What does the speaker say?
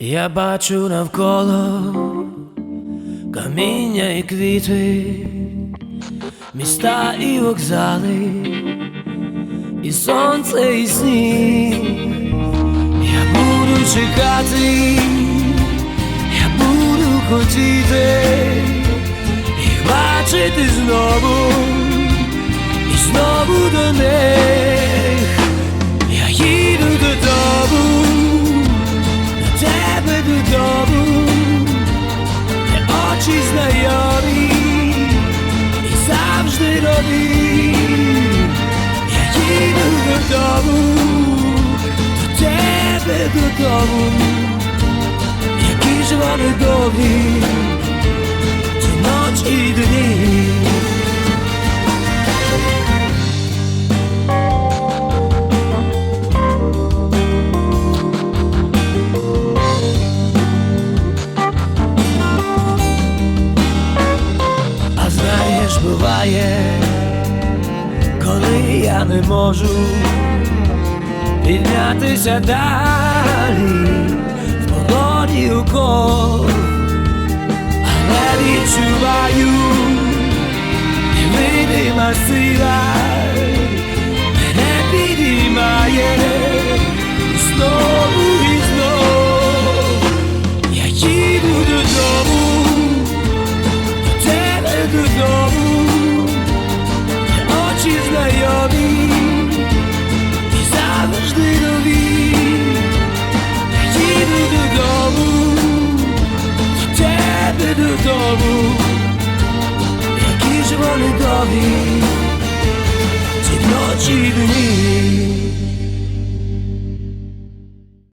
Я бачу навколо каміння і квіти, міста і вокзали, і сонце, і сніг. Я буду чекати, я буду хотіти їх бачити знову, і знову до них. Я їду додому, до тебе додому, де очі знайомі і завжди нові. Я їду додому, до тебе додому, які ж вони довгі, ці ночі і дні. Буває, коли я не можу піднятися далі в полоні укол, але відчуваю, невидима сила мене підіймає знову і знов. Я їду додому, до тебе додому, знайомі і завжди нові. Я їду додому, до тебе додому, які ж вони довгі, ці ночі і дні.